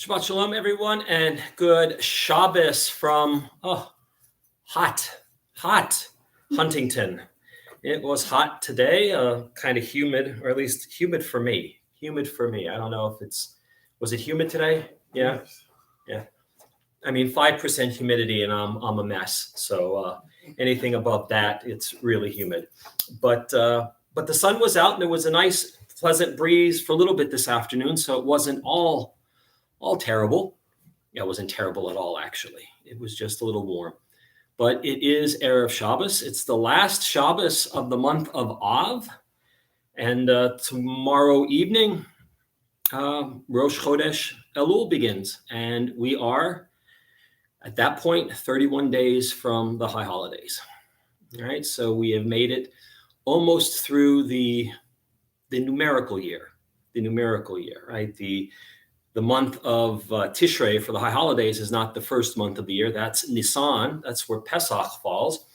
Shabbat Shalom, everyone, and good Shabbos from hot Huntington. It was hot today, kind of humid, or at least humid for me. I don't know if was it humid today? Yeah. I mean, 5% humidity, and I'm a mess. So anything above that, it's really humid. But the sun was out, and there was a nice, pleasant breeze for a little bit this afternoon. So it wasn't all terrible. Yeah, it wasn't terrible at all, actually. It was just a little warm. But it is Erev Shabbos. It's the last Shabbos of the month of Av. And tomorrow evening, Rosh Chodesh Elul begins. And we are, at that point, 31 days from the high holidays. All right, so we have made it almost through the numerical year. Right? The month of Tishrei for the high holidays is not the first month of the year. That's Nisan. That's where Pesach falls.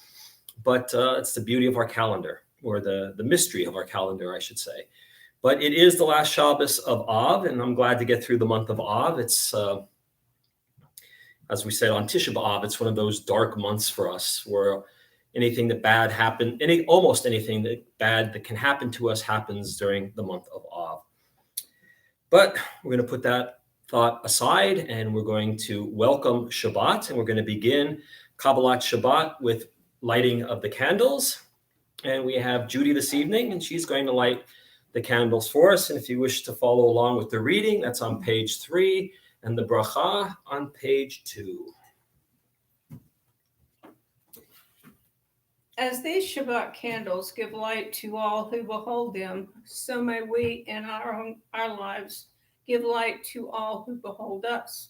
But it's the beauty of our calendar, or the mystery of our calendar, I should say. But it is the last Shabbos of Av, and I'm glad to get through the month of Av. It's, as we said on Tisha B'Av, it's one of those dark months for us where anything that bad happened, almost anything that bad that can happen to us happens during the month of Av. But we're going to put that thought aside, and we're going to welcome Shabbat, and we're going to begin Kabbalat Shabbat with lighting of the candles. And we have Judy this evening, and she's going to light the candles for us. And if you wish to follow along with the reading, that's on page 3, and the bracha on page 2. As these Shabbat candles give light to all who behold them, so may we in our lives give light to all who behold us.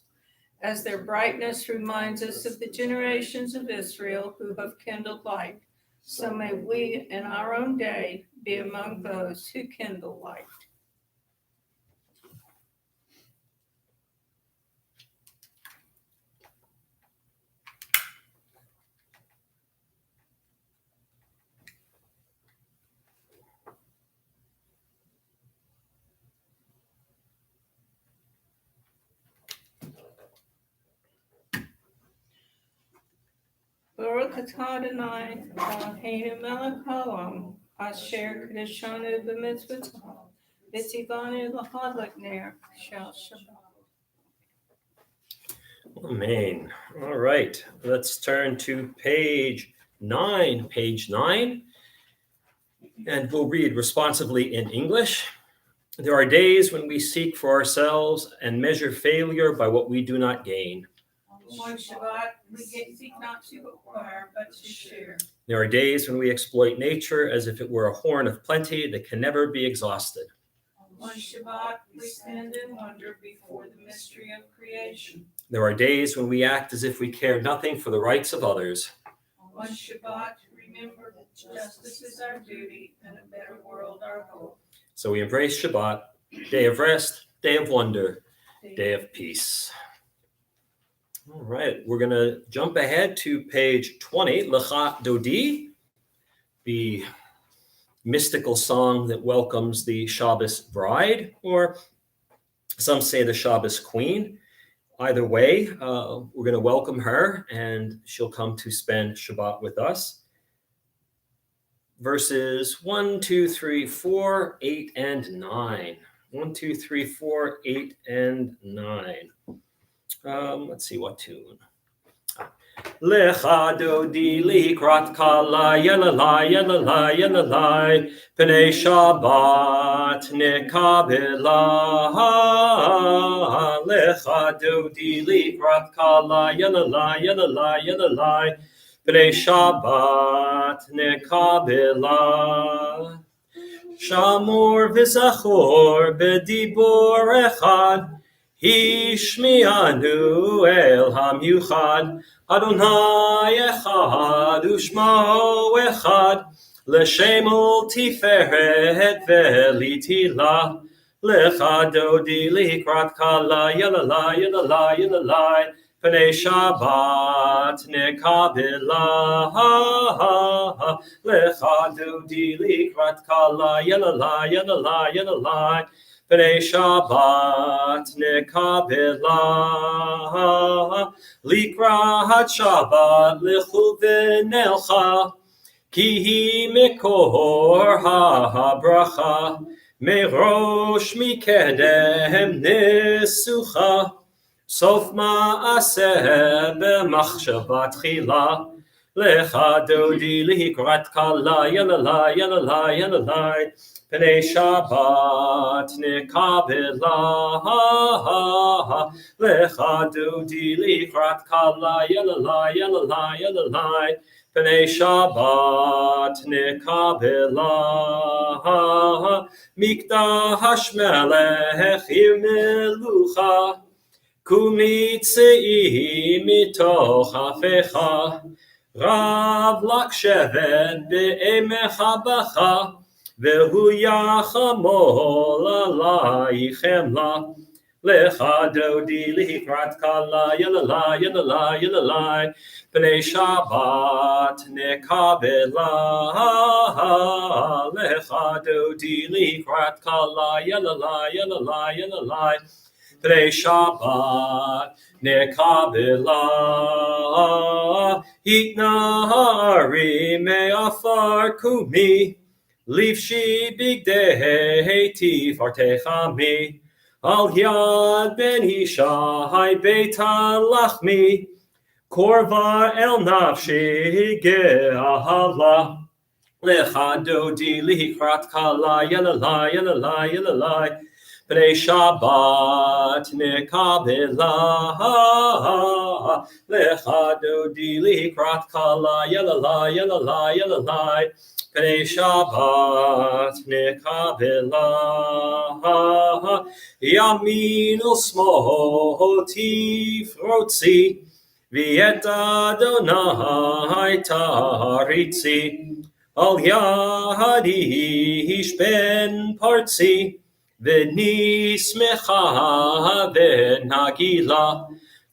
As their brightness reminds us of the generations of Israel who have kindled light, so may we in our own day be among those who kindle light. Baruch atah Adonai, Eloheinu melech haolam, asher kedeshanu b'mitzvotav, v'tzivanu l'hadlik ner shel Shabbat. Amen. All right, let's turn to page 9. And we'll read responsively in English. There are days when we seek for ourselves and measure failure by what we do not gain. On Shabbat, we seek not to acquire, but to share. There are days when we exploit nature as if it were a horn of plenty that can never be exhausted. On Shabbat, we stand in wonder before the mystery of creation. There are days when we act as if we care nothing for the rights of others. On Shabbat, remember that justice is our duty and a better world our goal. So we embrace Shabbat, day of rest, day of wonder, day of peace. All right, we're going to jump ahead to page 20, Lecha Dodi, the mystical song that welcomes the Shabbos bride, or some say the Shabbos queen. Either way, we're going to welcome her, and she'll come to spend Shabbat with us. Verses 1, 2, 3, 4, 8, and 9. 1, 2, 3, 4, 8, and 9. Let's see what tune. Lecha dodi likrat kala yalalai yalalai yalalai pnei Shabbat nekabela. Lecha dodi likrat kala yalalai yalalai yalalai pnei Shabbat nekabela. Shamor v'zachor b'dibor echad Hishmianu el hamyuchad Adonai echad ushmo echad L'shem ul tiferet ve'litila Lecha dodi likrat kala yalalai yalalai yalalai Pnei Shabbat nekabela, lecha dodi likrat kala, yalala, yalala, yalala. Pnei Shabbat nekabela, likrat Shabbat lechu v'nelcha, ki hi mekor ha-bracha, merosh mikedem nesucha, sof ma'aseh b'machshavat chila, lecha dodi likrat kala, yalala, yalala, yalala. Pnei Shabbat nekabela, lecha dodi likrat kala, yalala, yalala, yalala. Pnei Shabbat nekabela, mikdash melech melucha, kumitzei mitoch afecha, rav lakshevet be'emecha bacha, vehu yachamol alai chemla, lecha dodi likrat kala, yalala, yalala, yalala. Pnei Shabbat nekabela, lecha dodi likrat kala, yalala, yalala, yalala. Pnei Shabbat nekabela, hitnahari me'afar kumi, livshi bigdei tifartechami, al yad ben ishai beitan lachmi, korva el nafshi ge'ahala, lecha dodi likrat kala, yalala, yalala, yalala. Pnei Shabbat nekabela, lecha dodi likrat kala, yalala, yalala, yalala. Pnei Shabbat nekabela, yamin usmol tifrotzi, v'et Adonai taritzi, al yadi ishben partzi, v'nismecha v'nagila,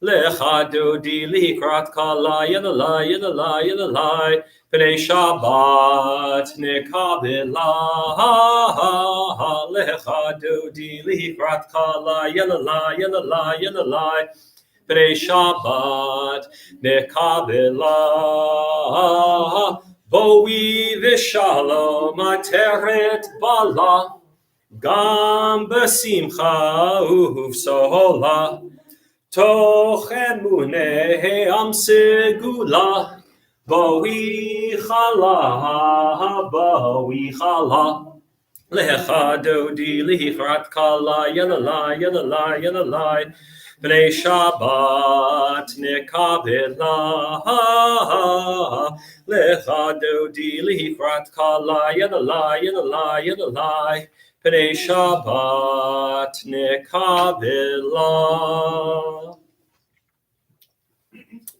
lecha dodi likrat kala, yalala, yalala, yalala. Pnei Shabbat nekabela, lecha dodi likrat kala, yalala, yalala, yalala. Pnei Shabbat nekabela, boi v'shalom ateret bala, gam b'simcha uv'sohola, toch emunei am segula, boi chala, lecha dodi likrat kala, yalala, yalala, yalala. Pnei Shabbat nekabela, lecha dodi likrat kala, yalala, yalala, yalala. Pnei Shabbat nekabela.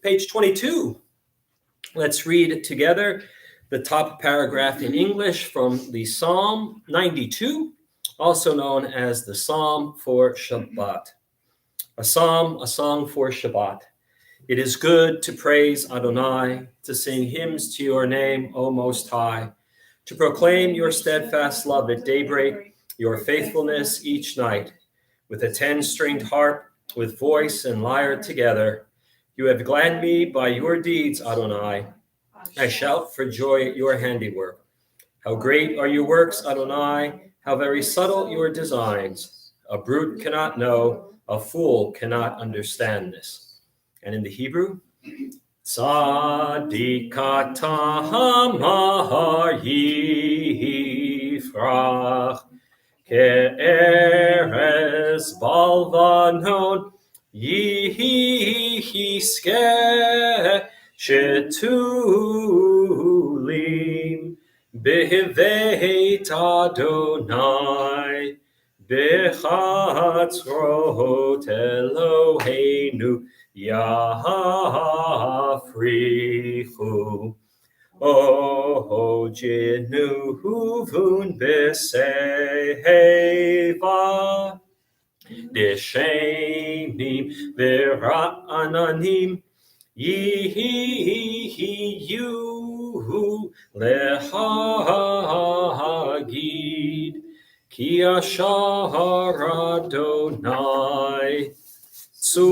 Page 22. Let's read together the top paragraph in English from the Psalm 92, also known as the Psalm for Shabbat. A psalm, a song for Shabbat. It is good to praise Adonai, to sing hymns to your name, O Most High, to proclaim your steadfast love at daybreak, your faithfulness each night. With a 10-stringed harp, with voice and lyre together, you have gladdened me by your deeds, Adonai. I shout for joy at your handiwork. How great are your works, Adonai, how very subtle your designs. A brute cannot know, a fool cannot understand this. And in the Hebrew, Tzadika tamar yifrach, ke'erez balvanon yihiske, shetulim b'veit Adonai, b'chatzrot Eloheinu yafrichu. O jinuvun b'seheva, Deshenim Vera'ananim Yihiyu Lehagid Ki Ashar Adonai Tzuri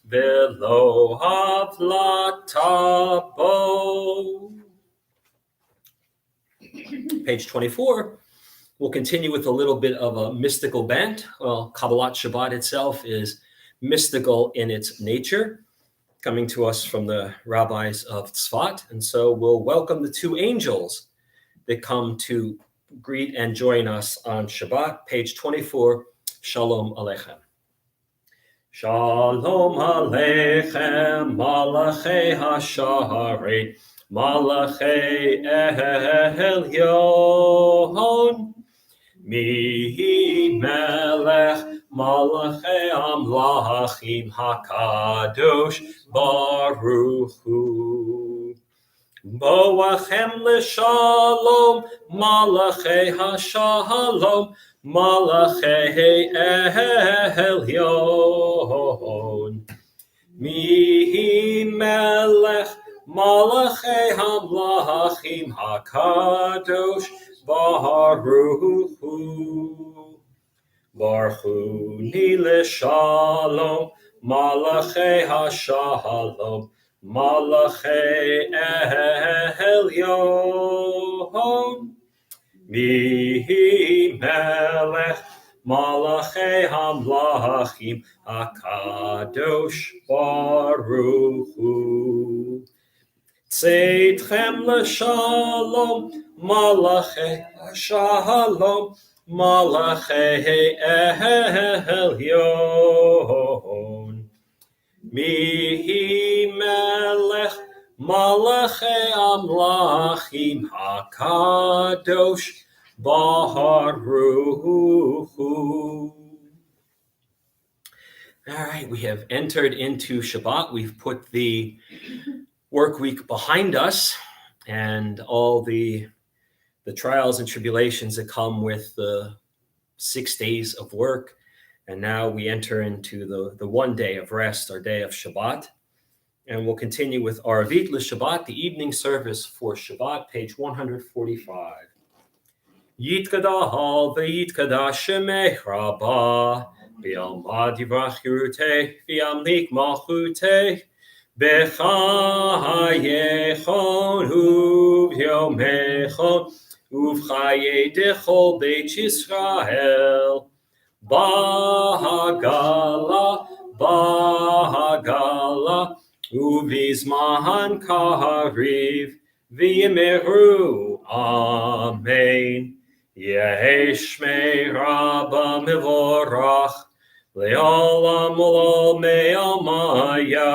Velo Havlatabo. Page 24. We'll continue with a little bit of a mystical bent. Well, Kabbalat Shabbat itself is mystical in its nature, coming to us from the rabbis of Tzfat. And so we'll welcome the two angels that come to greet and join us on Shabbat. Page 24, Shalom Aleichem. Shalom Aleichem, Malachei HaSharet, Malachei Elyon. Mi melech malachei amlachim hakadosh baruch hu. Boachem l'shalom malachei hashalom malachei elyon. Mi melech malachei amlachim hakadosh Baruch hu, Baruch hu ni l'shalom, malachei hashalom, malachei elyon. Mihi melech, malachei hamlachim, hakadosh baruch hu. Tzeitchem l'shalom, Malachei Shalom, Malachei Elyon. Mihi melech, Malachei amlachim hakadosh baruch hu. All right, we have entered into Shabbat. We've put the work week behind us and all the trials and tribulations that come with the 6 days of work. And now we enter into the one day of rest, our day of Shabbat. And we'll continue with Arvit L'Shabbat, the evening service for Shabbat, page 145. Yitkadahal v'yitkadash shemech Rabba, v'yalmad yivrach yiruteh, v'yamlik malchuteh, b'chayechon u'v'yomechon, Uvchaye dechol Beit Yisrael, Bahagala, Uvizman Kariv, V'yimeru, Amen. Yehi Shmei Rabba Mevorach, Le'olam Ol Me'amaya.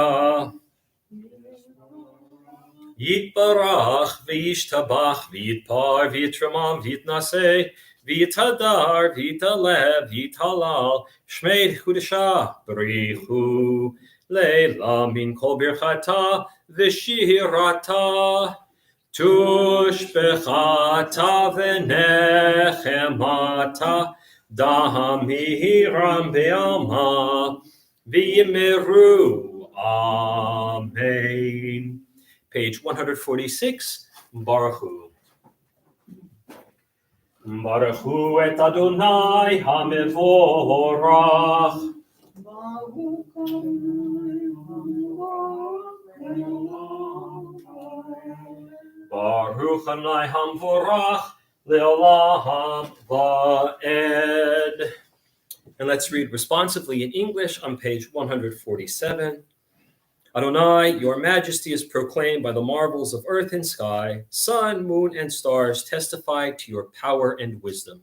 Yitbarach v'yishtabach v'yitpar v'yitramam v'yitnaseh v'yitadar v'yitalev v'yitalal shmei chudasha b'richu leila min kol birchata v'shirata tushbechata v'nechemata damiram be'alma v'yimeru. Amen. Page 146, Baruch hu. Baruch hu et Adonai hamevorach. Baruch Adonai hamevorach leolam va'ed. And let's read responsively in English on page 147. Adonai, your majesty is proclaimed by the marvels of earth and sky. Sun, moon, and stars testify to your power and wisdom.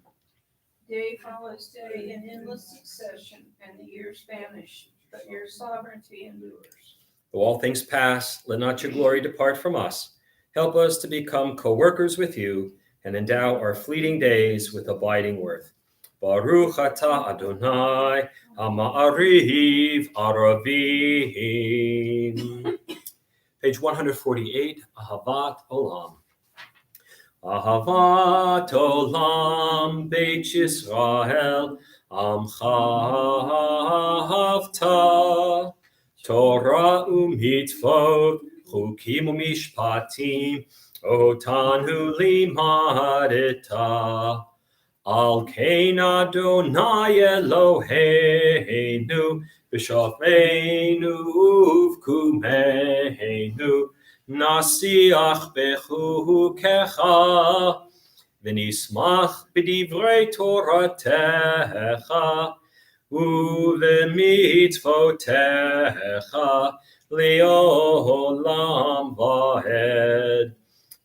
Day follows day in endless succession, and the years vanish, but your sovereignty endures. Though all things pass, let not your glory depart from us. Help us to become co-workers with you and endow our fleeting days with abiding worth. Baruch atah Adonai Ha'ma'ariv Aravim. Page 148, Ahavat Olam. Ahavat olam Beit Yisrael, Amcha ahavta, Torah u'mitzvot, Chukim u'mishpatim, Otanu limadeta. Al kein Adonai Eloheinu, B'shofeinu uvkumeinu, Nasiach bechukecha, V'nismach b'divrei Toratecha, U'v'mitzvotecha, Le'olam va'ed.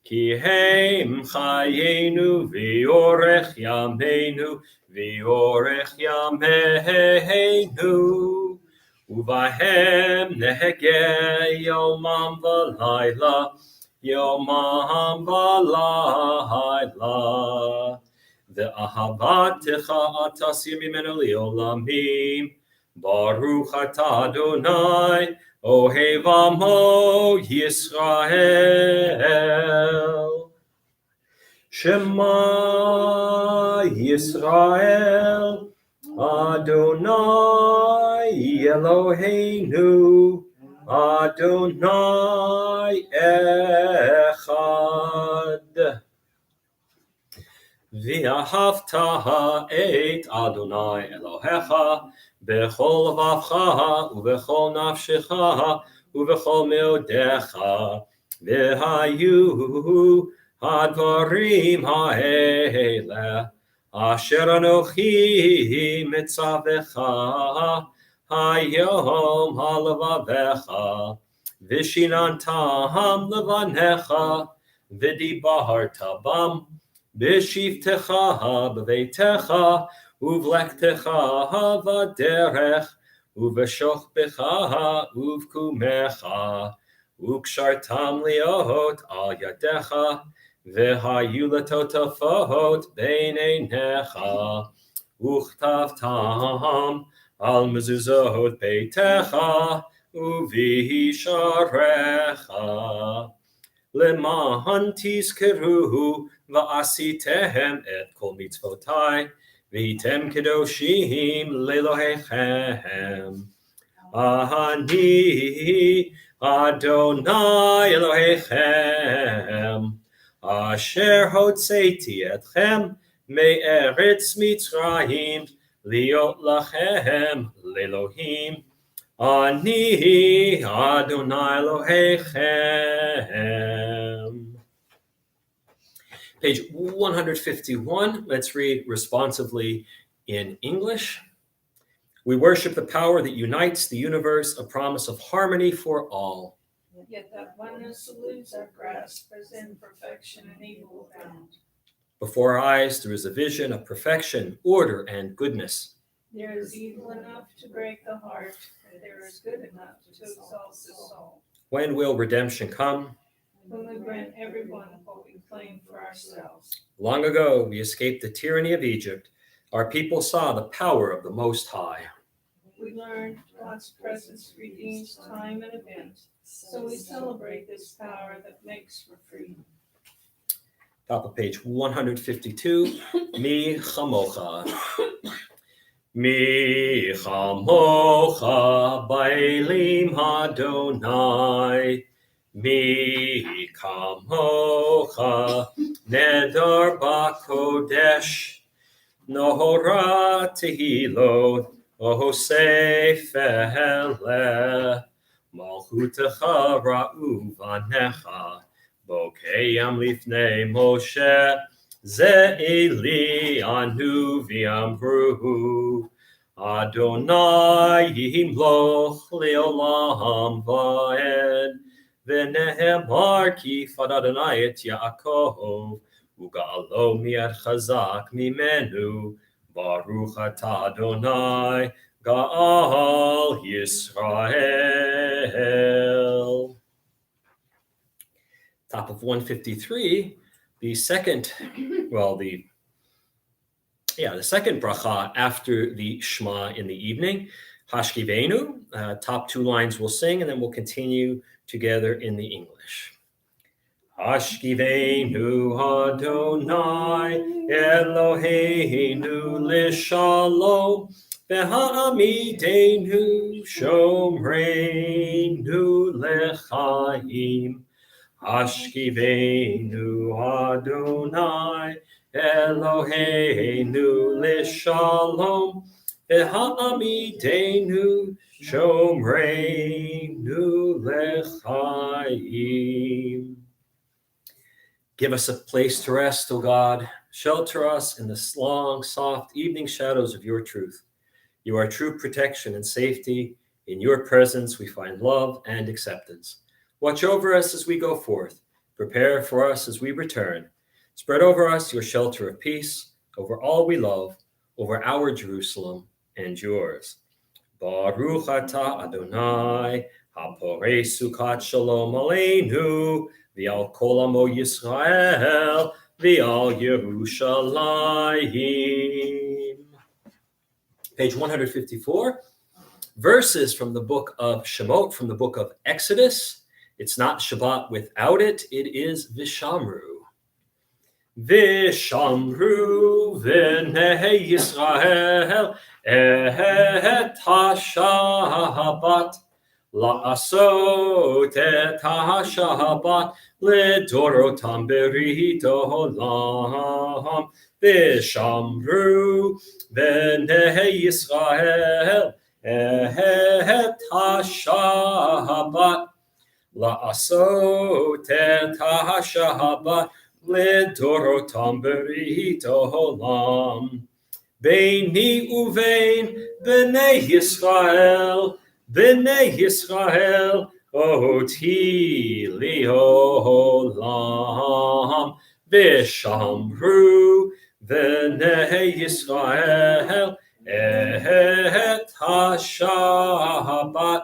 Ki heim chayenu v'yorech yameinu uvahem nehege yomam v'layla ve'ahabatecha atasir mimenu li'olamim baruch atah Adonai Ohev Amo Yisrael. Shema Yisrael Adonai Eloheinu Adonai Echad. V'ahavta et Adonai Elohecha bechol vavcha uvechol nafshecha uvechol meodecha v'hayu hadvarim ha'ele asher anochi mitzavecha hayom halavavecha v'shinantam levanecha v'dibarta bam b'shivtecha b'veitecha uvlektecha v'derech uv'shochbecha uvkumecha ukshartam liot al yadecha v'hayu letotafot beineinecha uchtavtam al mezuzot beitecha uvisharecha Leman tizkeruhu va'asitehem et kol mitzvotai v'hitem kedoshim lelohechem. Ani Adonai Elohechem asher hotzeiti etchem me'eretz Mitzrayim liot lachem lelohim. Ani Adonai Elohechem. Page 151. Let's read responsively in English. We worship the power that unites the universe, a promise of harmony for all. Yet that oneness eludes our grasp, as imperfection and evil abound. Before our eyes there is a vision of perfection, order, and goodness. There is evil enough to break the heart, and there is good enough to exalt the soul. When will redemption come? When we grant everyone what we claim for ourselves. Long ago, we escaped the tyranny of Egypt. Our people saw the power of the Most High. We learned God's presence redeems time and event, so we celebrate this power that makes for freedom. Top of page 152. Mi chamocha. Mi chamocha bailim Adonai. Mi kamocha nedar bakodesh. Nohora tehilot ohosefele. Malchutecha ra'u vanecha. Bokeyam lifnei Moshe. Ze eli anu v'amru. Adonai yimloch leolam va'ed. V'nehemar ki fad Adonai et Yaakov. Uga'alo mi'ad chazak mimenu. Baruch atah Adonai Ga'al Yisrael. Top of 153, the second bracha after the Shema in the evening. Hashkivenu, top two lines we'll sing, and then we'll continue together in the English. Hashkivenu Adonai Eloheinu Lishalom V'ha'amidenu Shomreinu Lechaim. Hashkivenu Adonai Eloheinu Lishalom V'ha'amidenu Shomreinu Lechaim. Give us a place to rest, O God. Shelter us in the long, soft evening shadows of your truth. You are true protection and safety. In your presence we find love and acceptance. Watch over us as we go forth. Prepare for us as we return. Spread over us your shelter of peace, over all we love, over our Jerusalem and yours. Baruch atah Adonai, haporei sukat shalom aleinu, v'al kol amo Yisrael, v'al Yerushalayim. Page 154. Verses from the book of Shemot, from the book of Exodus. It's not Shabbat without it. It is Vishamru. Vishamru v'nei Yisrael et ha-Shabbat la'asot et ha-Shabbat lidorotam berit olam. Vishamru v'nei Yisrael et ha-Shabbat la'asot et ha-Shabbat lidorotam berit olam. Beini uvein b'nei Yisrael oti li olam. Vishamru b'nei Yisrael et ha-Shabbat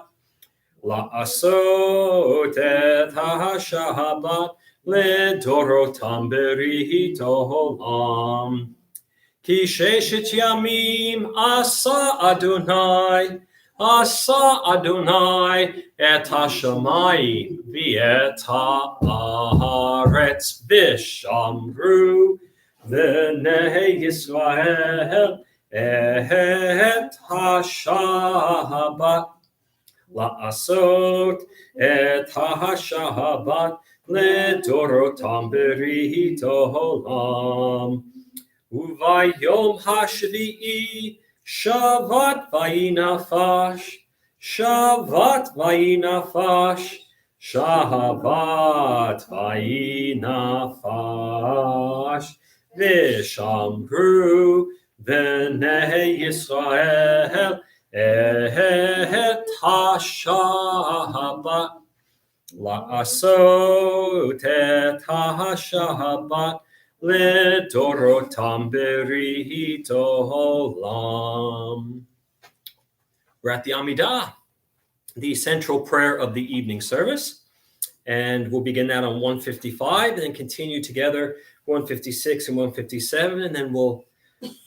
la'asot et ha-Shabbat lidorotam berit olam. Ki sheshet yamim asa Adonai et hashamayim v'et haaretz vishamru v'nei Yisrael et ha-Shabbat la'asot et ha-Shabbat lidorotam berit olam. Uvayom hashvi'i shavat vayinafash vishamru v'nei Yisrael et ha-Shabbat la'asot et ha-Shabbat lidorotam berit olam. We're at the Amidah, the central prayer of the evening service, and we'll begin that on 155 and then continue together 156 and 157, and then we'll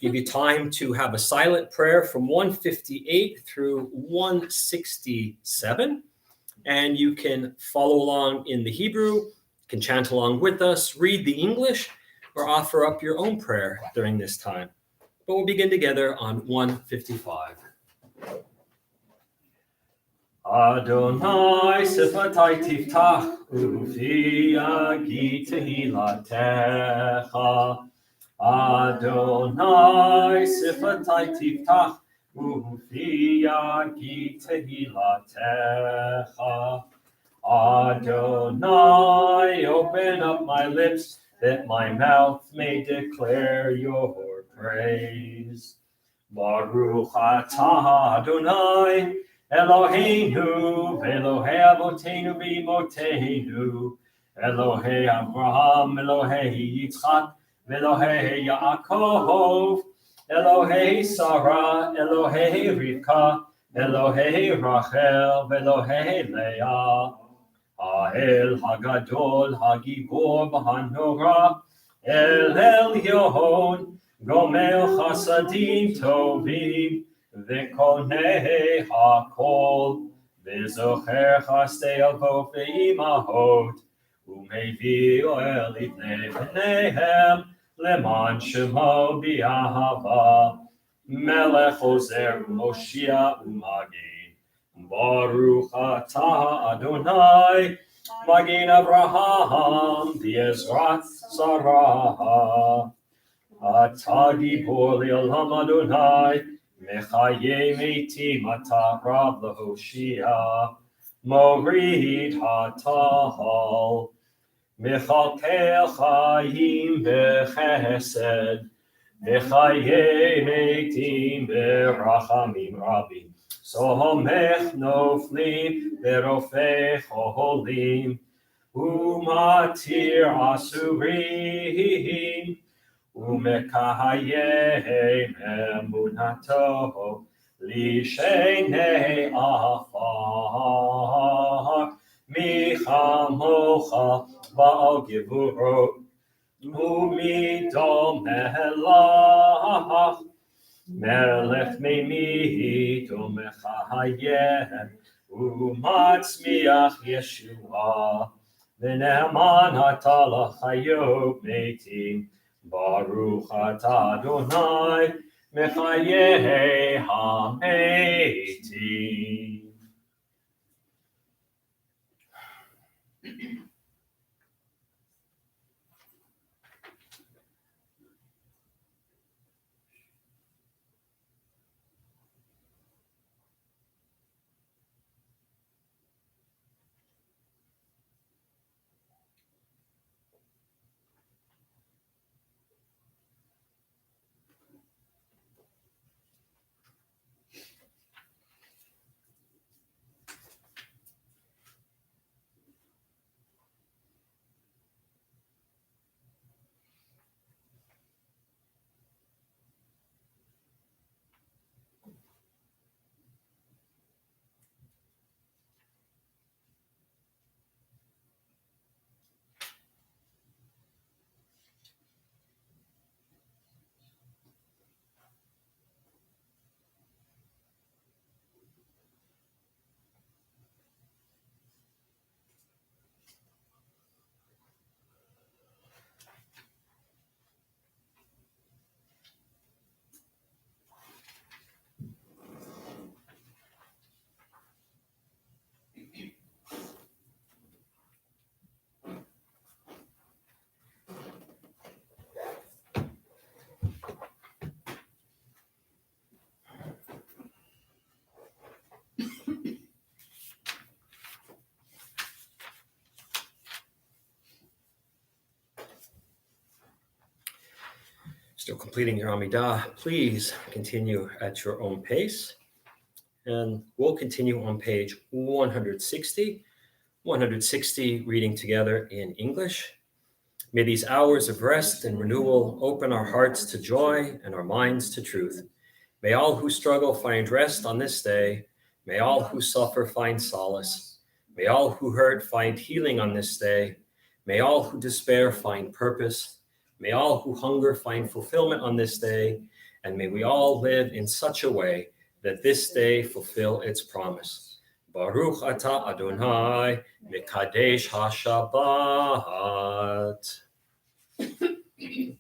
give you time to have a silent prayer from 158 through 167, and you can follow along in the Hebrew, can chant along with us, read the English, or offer up your own prayer during this time. But we'll begin together on 155. Adonai sifatai tiftach ufi yagi tehilatecha. Adonai sifatai tiftach ufi yagi tehilatecha. Adonai, open up my lips, that my mouth may declare your praise. Baruch atah Adonai, Eloheinu, Elohei Avotenu v'Imotenu, Elohei Abraham, Elohei Yitzchak, Elohei Yaakov, Elohei Sarah, Elohei Rivka, Elohei Rachel, Elohei Leah. Ha'el Hagadol, Hagibor, Hanora, El Elyon, Gomel Chasadim Tovim, V'konei HaKol, V'zocher Chastei Avot Ve'imahot, ומביאו אל לפני פניהם, למען שמו באהבה. מלך עוזר ומושיע ומגן, ברוך אתה אדוני, מגן אברהם בעזרת שרה. אתה גיבור לעולם אדוני, מחיי מתים אתה רב להושיע, מוריד הטל, מכלכל חיים בחסד, וחיי מתים ברחמים רבים. סומך נופלים ורופא חולים, ומתיר אסורים, ומקיים אמונתו לשני עפר. מי כמוך בעל גבורות ומדומה לך, מלך ממית ומחייב ומצמיח ישועה, ונאמן אתה לחיות מתים, ברוך אתה אדוני מחיי המתים. Still completing your Amidah, please continue at your own pace. And we'll continue on page 160, reading together in English. May these hours of rest and renewal open our hearts to joy and our minds to truth. May all who struggle find rest on this day. May all who suffer find solace. May all who hurt find healing on this day. May all who despair find purpose. May all who hunger find fulfillment on this day, and may we all live in such a way that this day fulfill its promise. Baruch atah Adonai, mekadesh ha-Shabbat.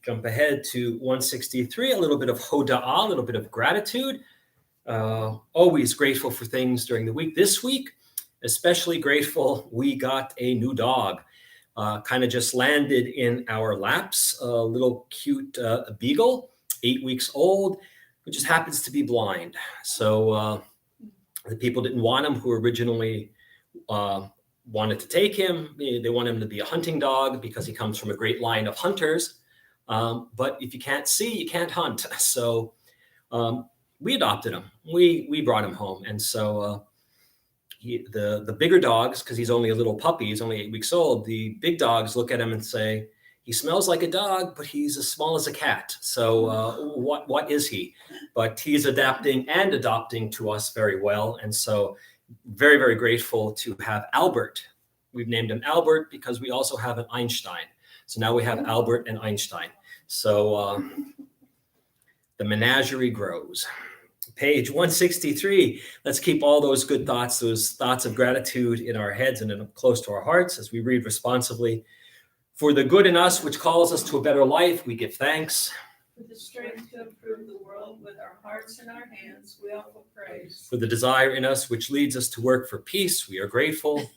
Jump ahead to 163, a little bit of hoda'ah, a little bit of gratitude. Always grateful for things during the week. This week, especially grateful we got a new dog. Kind of just landed in our laps, a little cute beagle, 8 weeks old, who just happens to be blind. So the people didn't want him who originally wanted to take him. They want him to be a hunting dog because he comes from a great line of hunters. But if you can't see, you can't hunt. So we adopted him. We brought him home. And so the bigger dogs, because he's only a little puppy, he's only 8 weeks old, the big dogs look at him and say, he smells like a dog, but he's as small as a cat. So what is he? But he's adapting and adopting to us very well. And so very, very grateful to have Albert. We've named him Albert because we also have an Einstein. So now we have Albert and Einstein. So the menagerie grows. Page 163. Let's keep all those good thoughts, those thoughts of gratitude in our heads and close to our hearts as we read responsively. For the good in us, which calls us to a better life, we give thanks. For the strength to improve the world with our hearts and our hands, we offer praise. For the desire in us, which leads us to work for peace, we are grateful.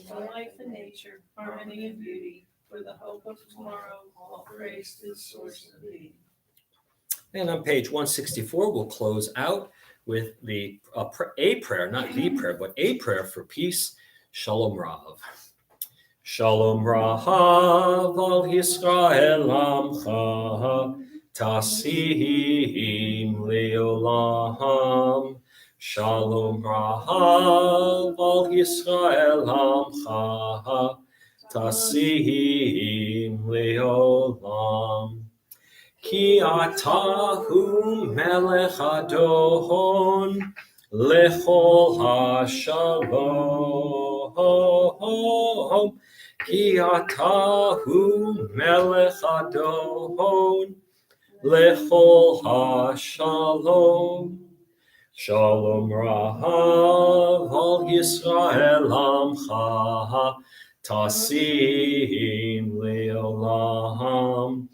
For life and nature, harmony and beauty, for the hope of tomorrow, all praise to the source of being. And on page 164, we'll close out with a prayer, not the prayer, but a prayer for peace. Shalom Rav. Shalom Rav al Yisrael Amcha Tasim Leolam. Shalom Rav al Yisrael Amcha Tasim Leolam. Ki atahu melech adon lechol hashalom. Ki atahu melech adon lechol hashalom. Shalom Rahav al Yisrael amcha tasim leolam.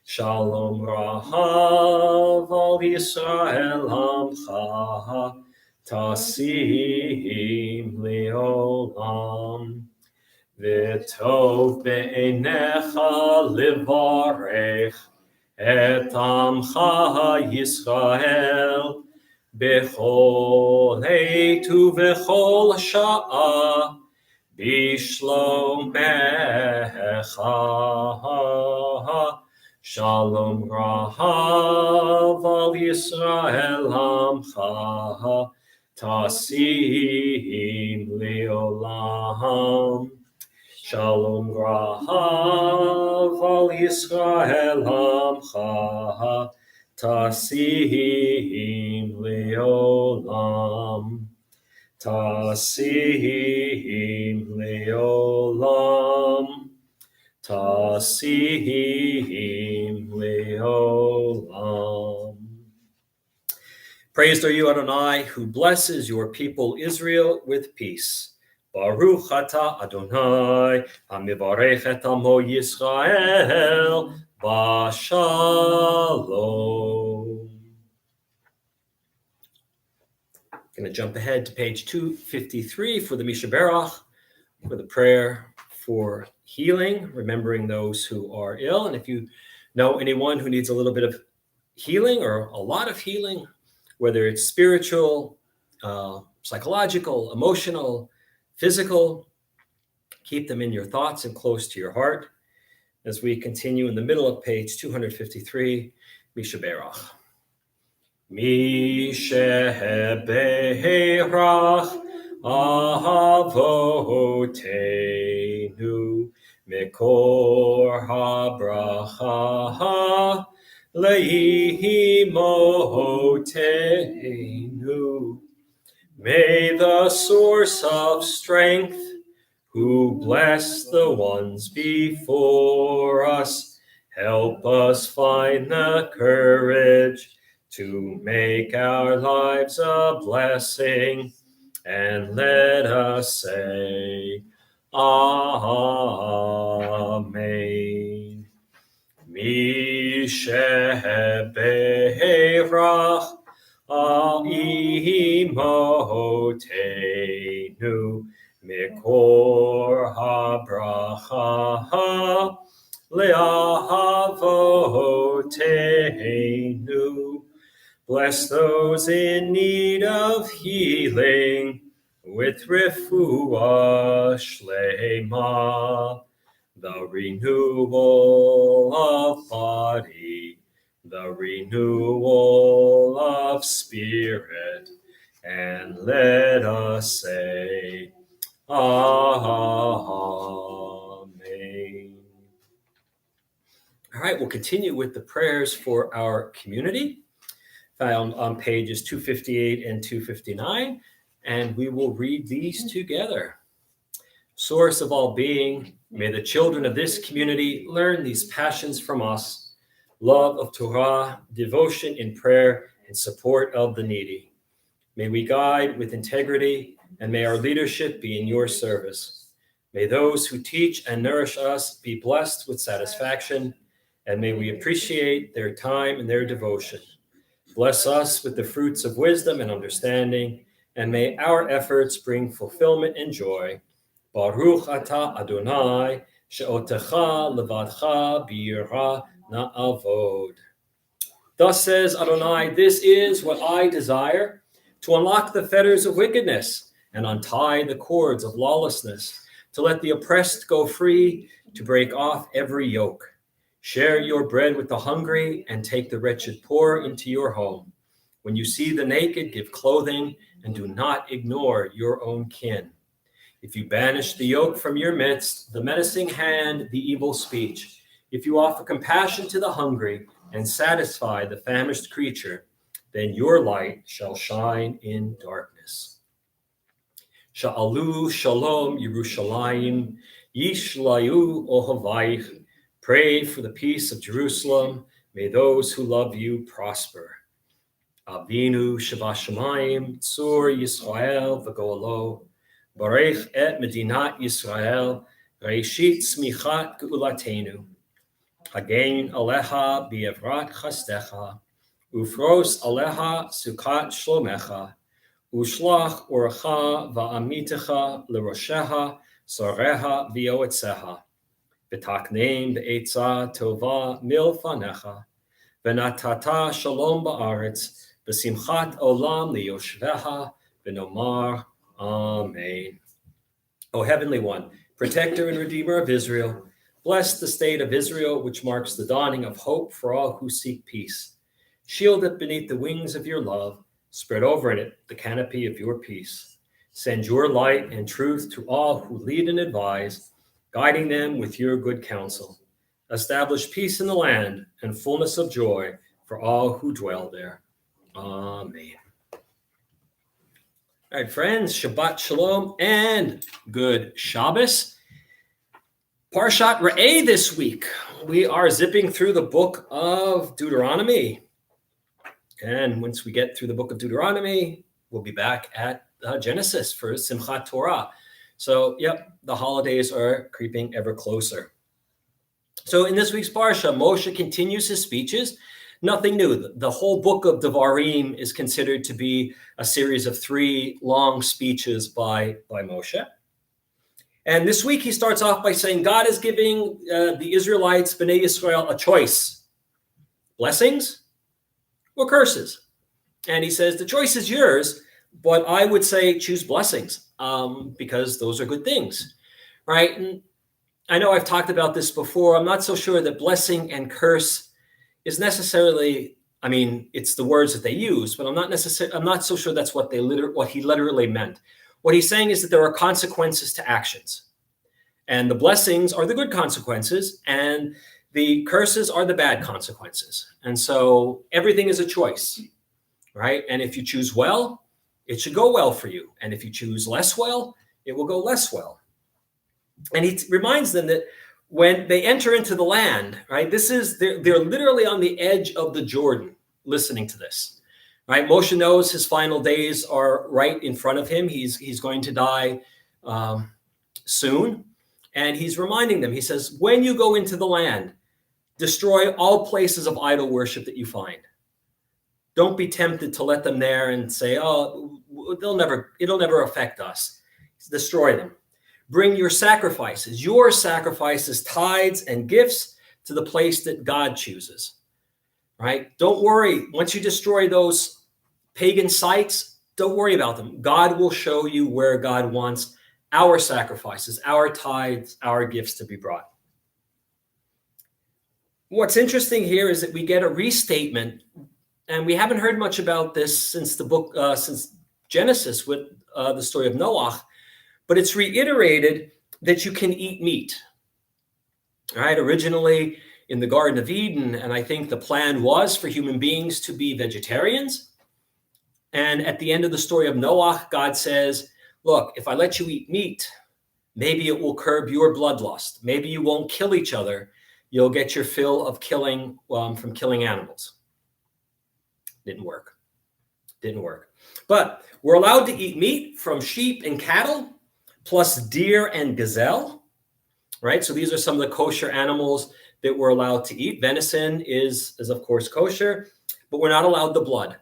Shalom Rahav al Yisrael amcha tasim leolam. V'tov be'enecha livarech et amcha Yisrael bechol heit uvechol sha'a bishlomecha. Shalom Rahav al Yisrael amcha tasim leolam. Shalom Rahav al Yisrael amcha tasim leolam. Tasim leolam. Tasim leolam. Praised are you, Adonai, who blesses your people Israel with peace. Baruch atah Adonai, hamivarech et amo Yisrael b'shalom. Going to jump ahead to page 253 for the Misha Berach, for the prayer for healing, remembering those who are ill. And if you know anyone who needs a little bit of healing or a lot of healing, whether it's spiritual, psychological, emotional, physical, keep them in your thoughts and close to your heart as we continue in the middle of page 253, Misha Berach. Misha Berach Ahavoteinu Mekor habracha Leimotenu. May the source of strength, who bless the ones before us, help us find the courage to make our lives a blessing. And let us say, Amen. Misheberach Imotenu Mikor habracha le'avotenu. Bless those in need of healing with refuah shlema, the renewal of body, the renewal of spirit, and let us say, Amen. All right, we'll continue with the prayers for our community, found on pages 258 and 259, and we will read these together. Source of all being, may the children of this community learn these passions from us: love of Torah, devotion in prayer, in support of the needy. May we guide with integrity, and may our leadership be in your service. May those who teach and nourish us be blessed with satisfaction, and may we appreciate their time and their devotion. Bless us with the fruits of wisdom and understanding, and may our efforts bring fulfillment and joy. Baruch atah Adonai, she'otecha levadcha b'yirah na'avod. Thus says Adonai, this is what I desire, to unlock the fetters of wickedness and untie the cords of lawlessness, to let the oppressed go free, to break off every yoke. Share your bread with the hungry and take the wretched poor into your home. When you see the naked, give clothing, and do not ignore your own kin. If you banish the yoke from your midst, the menacing hand, the evil speech, if you offer compassion to the hungry and satisfy the famished creature, then your light shall shine in darkness. Sha'alu shalom Yerushalayim, yishlayu ohavayich. Pray for the peace of Jerusalem. May those who love you prosper. Avinu Shabashamayim, Tzur Yisrael v'go'alo, Barech et Medinat Yisrael, Reishit Smichat Geulatenu. Hagein Aleha Bi'evrat Chastecha, Ufros Aleha Sukat Shlomecha, Ushlach Orcha Va'amitecha L'Rosheha, Soreha V'yoetzeha. V'takneim be'etza tova milfanecha, v'natata shalom ba'aretz, v'simchat olam liyoshveha, v'nomar amen. O Heavenly One, Protector and Redeemer of Israel, bless the state of Israel, which marks the dawning of hope for all who seek peace. Shield it beneath the wings of your love, spread over it the canopy of your peace. Send your light and truth to all who lead and advise, guiding them with your good counsel. Establish peace in the land and fullness of joy for all who dwell there. Amen. All right, friends, Shabbat Shalom and good Shabbos. Parshat Re'eh this week. We are zipping through the book of Deuteronomy. And once we get through the book of Deuteronomy, we'll be back at Genesis for Simchat Torah. So, yep, the holidays are creeping ever closer. So in this week's Parsha, Moshe continues his speeches. Nothing new. The whole book of Devarim is considered to be a series of 3 long speeches by Moshe. And this week he starts off by saying God is giving the Israelites, Bnei Yisrael, a choice. Blessings or curses. And he says, the choice is yours, but I would say choose blessings. Because those are good things, right? And I know I've talked about this before. I'm not so sure that blessing and curse is necessarily, I mean, it's the words that they use, but I'm not so sure that's what he literally meant. What he's saying is that there are consequences to actions, and the blessings are the good consequences, and the curses are the bad consequences. And so everything is a choice, right? And if you choose well, it should go well for you. And if you choose less well, it will go less well. And he reminds them that when they enter into the land, right, they're literally on the edge of the Jordan listening to this, right? Moshe knows his final days are right in front of him. He's going to die soon. And he's reminding them, he says, when you go into the land, destroy all places of idol worship that you find. Don't be tempted to let them there and say, oh, it'll never affect us. Destroy them. Bring your sacrifices, tithes and gifts to the place that God chooses, right? Don't worry. Once you destroy those pagan sites, don't worry about them. God will show you where God wants our sacrifices, our tithes, our gifts to be brought. What's interesting here is that we get a restatement. And we haven't heard much about this since since Genesis with the story of Noah, but it's reiterated that you can eat meat. All right, originally in the Garden of Eden, and I think the plan was for human beings to be vegetarians. And at the end of the story of Noah, God says, look, if I let you eat meat, maybe it will curb your bloodlust. Maybe you won't kill each other. You'll get your fill of killing from killing animals. Didn't work. Didn't work. But we're allowed to eat meat from sheep and cattle, plus deer and gazelle, right? So these are some of the kosher animals that we're allowed to eat. Venison is of course kosher, but we're not allowed the blood.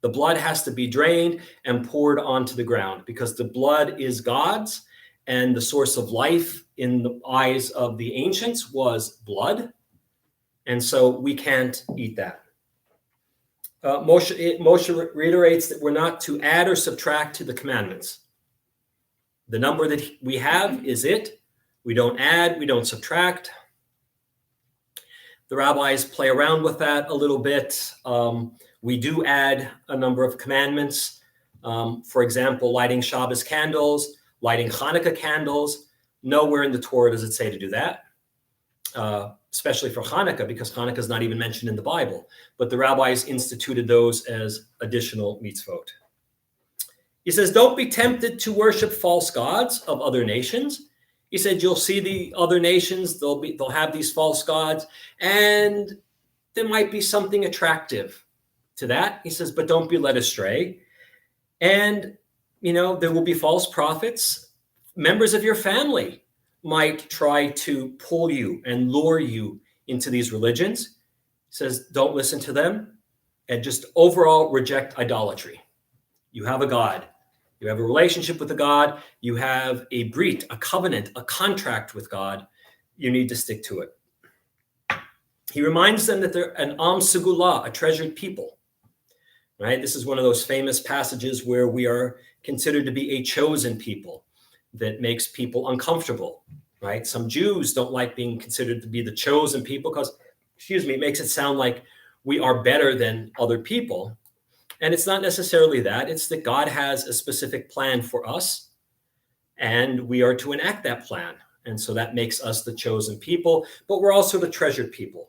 The blood has to be drained and poured onto the ground because the blood is God's, and the source of life in the eyes of the ancients was blood. And so we can't eat that. Moshe reiterates that we're not to add or subtract to the commandments. The number that we have is it. We don't add, we don't subtract. The rabbis play around with that a little bit. We do add a number of commandments. For example, lighting Shabbos candles, lighting Hanukkah candles. Nowhere in the Torah does it say to do that, especially for Hanukkah, because Hanukkah is not even mentioned in the Bible. But the rabbis instituted those as additional mitzvot. He says, don't be tempted to worship false gods of other nations. He said, you'll see the other nations, they'll have these false gods, and there might be something attractive to that. He says, but don't be led astray. And, there will be false prophets. Members of your family might try to pull you and lure you into these religions. He says, don't listen to them, and just overall reject idolatry. You have a God. You have a relationship with a God. You have a brit, a covenant, a contract with God. You need to stick to it. He reminds them that they're an am segulah, a treasured people. Right? This is one of those famous passages where we are considered to be a chosen people that makes people uncomfortable. Right? Some Jews don't like being considered to be the chosen people because, it makes it sound like we are better than other people. And it's not necessarily that. It's that God has a specific plan for us, and we are to enact that plan. And so that makes us the chosen people, but we're also the treasured people.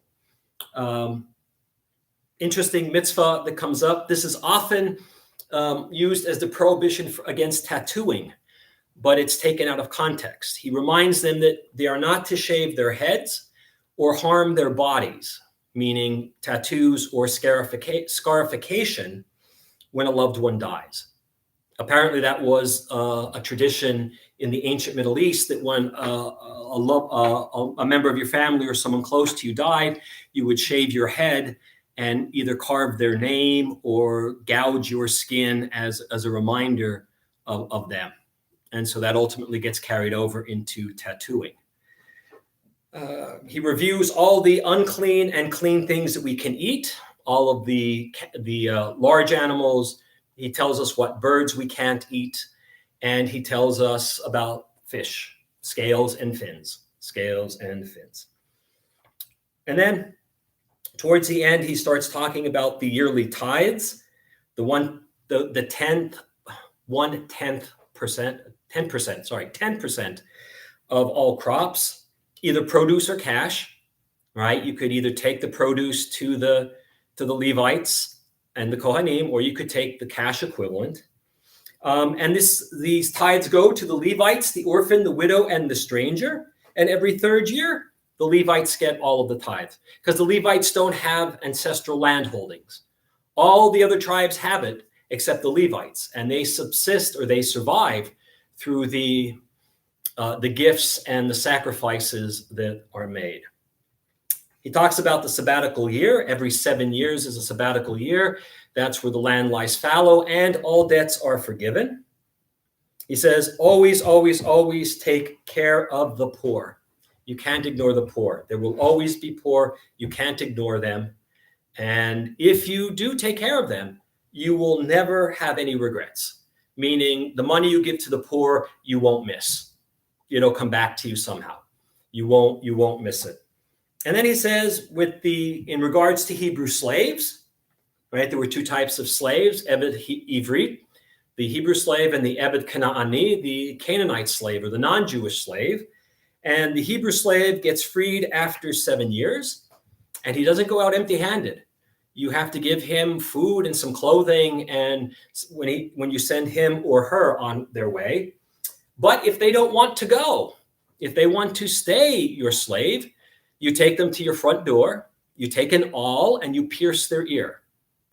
Interesting mitzvah that comes up. This is often used as the prohibition against tattooing, but it's taken out of context. He reminds them that they are not to shave their heads or harm their bodies, meaning tattoos or scarification when a loved one dies. Apparently that was a tradition in the ancient Middle East, that when a member of your family or someone close to you died, you would shave your head and either carve their name or gouge your skin as a reminder of them. And so that ultimately gets carried over into tattooing. He reviews all the unclean and clean things that we can eat, all of the large animals. He tells us what birds we can't eat, and he tells us about fish, scales and fins. And then towards the end, he starts talking about the yearly tithes, the 10% of all crops, either produce or cash, right? You could either take the produce to the Levites and the Kohanim, or you could take the cash equivalent. And these tithes go to the Levites, the orphan, the widow, and the stranger. And every third year, the Levites get all of the tithes, because the Levites don't have ancestral land holdings. All the other tribes have it except the Levites, and they subsist, or they survive, through the gifts and the sacrifices that are made. He talks about the sabbatical year. Every 7 years is a sabbatical year. That's where the land lies fallow and all debts are forgiven. He says, always, always, always take care of the poor. You can't ignore the poor. There will always be poor. You can't ignore them. And if you do take care of them, you will never have any regrets. Meaning the money you give to the poor, you won't miss. It'll come back to you somehow. You won't miss it. And then he says, in regards to Hebrew slaves, right? There were two types of slaves, Eved Ivrit, the Hebrew slave, and the Eved Kanaani, the Canaanite slave, or the non-Jewish slave. And the Hebrew slave gets freed after 7 years, and he doesn't go out empty-handed. You have to give him food and some clothing, and when you send him or her on their way. But if they don't want to go, if they want to stay your slave, you take them to your front door, you take an awl, and you pierce their ear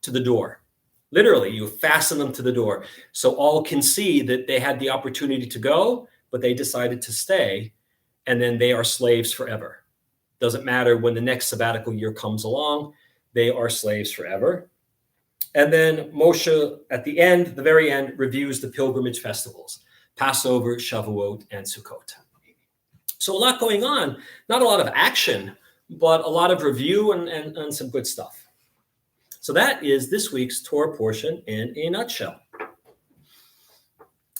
to the door. Literally, you fasten them to the door so all can see that they had the opportunity to go, but they decided to stay, and then they are slaves forever. Doesn't matter when the next sabbatical year comes along, they are slaves forever. And then Moshe, at the end, the very end, reviews the pilgrimage festivals, Passover, Shavuot, and Sukkot. So a lot going on, not a lot of action, but a lot of review and some good stuff. So that is this week's Torah portion in a nutshell.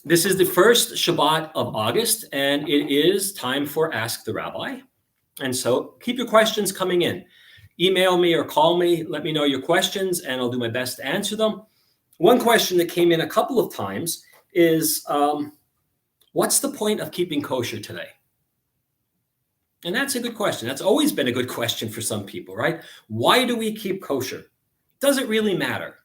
This is the first Shabbat of August, and it is time for Ask the Rabbi. And so keep your questions coming in. Email me or call me. Let me know your questions, and I'll do my best to answer them. One question that came in a couple of times is, what's the point of keeping kosher today? And that's a good question. That's always been a good question for some people, right? Why do we keep kosher? Does it really matter?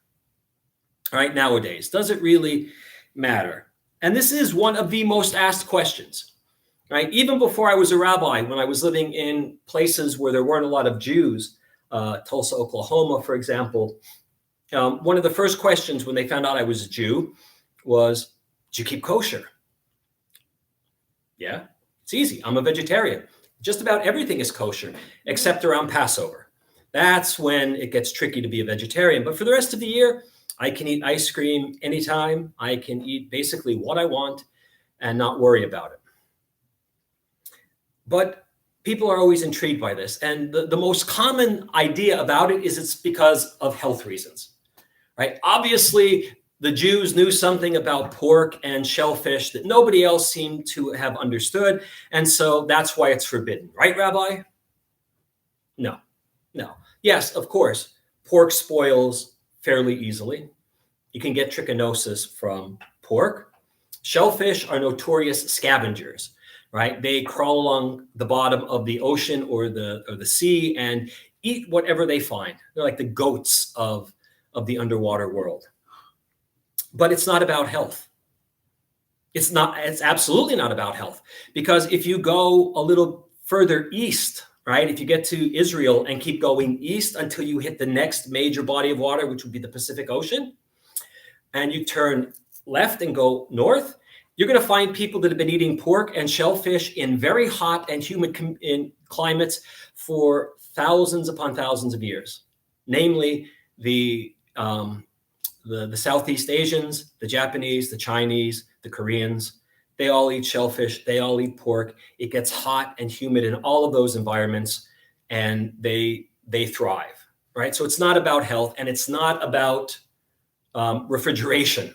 All right, nowadays, does it really matter? And this is one of the most asked questions, right? Even before I was a rabbi, when I was living in places where there weren't a lot of Jews, Tulsa, Oklahoma, for example, one of the first questions when they found out I was a Jew was, "Do you keep kosher?" Yeah, it's easy. I'm a vegetarian. Just about everything is kosher, except around Passover. That's when it gets tricky to be a vegetarian. But for the rest of the year, I can eat ice cream anytime. I can eat basically what I want and not worry about it. But people are always intrigued by this. And the most common idea about it is it's because of health reasons, right? Obviously, the Jews knew something about pork and shellfish that nobody else seemed to have understood. And so that's why it's forbidden, right, Rabbi? No. Yes, of course, pork spoils fairly easily. You can get trichinosis from pork. Shellfish are notorious scavengers, right? They crawl along the bottom of the ocean or the sea and eat whatever they find. They're like the goats of the underwater world. But it's not about health. It's absolutely not about health, because if you go a little further east, right? If you get to Israel and keep going east until you hit the next major body of water, which would be the Pacific Ocean, and you turn left and go north, you're going to find people that have been eating pork and shellfish in very hot and humid climates for thousands upon thousands of years. Namely, the Southeast Asians, the Japanese, the Chinese, the Koreans. They all eat shellfish. They all eat pork. It gets hot and humid in all of those environments, and they thrive, right? So it's not about health, and it's not about refrigeration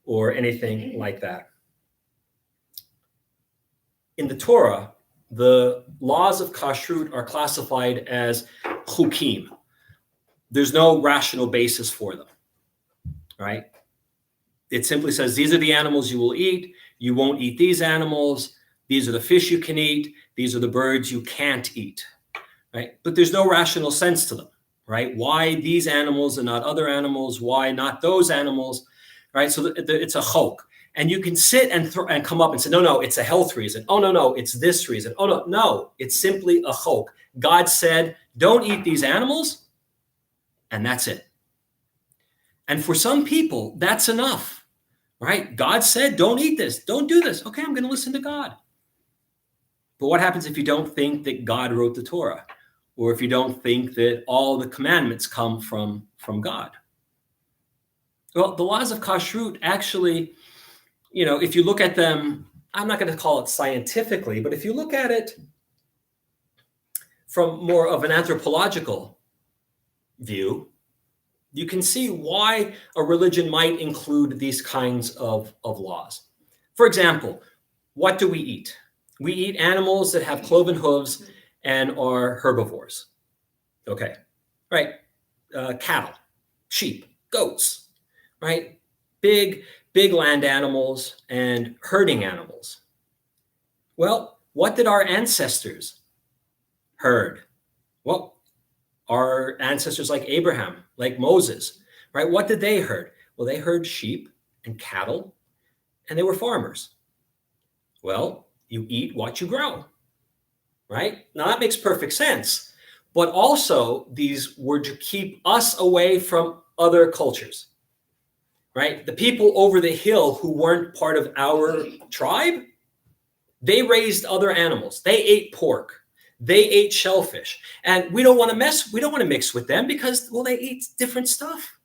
or anything like that. In the Torah, the laws of Kashrut are classified as chukim. There's no rational basis for them, right? It simply says, these are the animals you will eat. You won't eat these animals. These are the fish you can eat. These are the birds you can't eat, right? But there's no rational sense to them, right? Why these animals and not other animals? Why not those animals, right? So it's a chok. And you can sit and come up and say, no, it's a health reason. Oh, no, it's this reason. Oh, no, it's simply a chok. God said, don't eat these animals, and that's it. And for some people, that's enough, right? God said, don't eat this, don't do this. Okay, I'm going to listen to God. But what happens if you don't think that God wrote the Torah? Or if you don't think that all the commandments come from God? Well, the laws of Kashrut actually, if you look at them, I'm not going to call it scientifically, but if you look at it from more of an anthropological view, you can see why a religion might include these kinds of laws. For example, what do we eat? We eat animals that have cloven hooves and are herbivores. Okay, right? Cattle, sheep, goats, right? Big land animals and herding animals. Well, what did our ancestors herd? Well, our ancestors like Abraham, like Moses, right? What did they herd? Well, they herd sheep and cattle, and they were farmers. Well, you eat what you grow, right? Now that makes perfect sense, but also these were to keep us away from other cultures, right? The people over the hill who weren't part of our tribe, they raised other animals. They ate pork. They ate shellfish. And we don't want to mix with them because, well, they eat different stuff.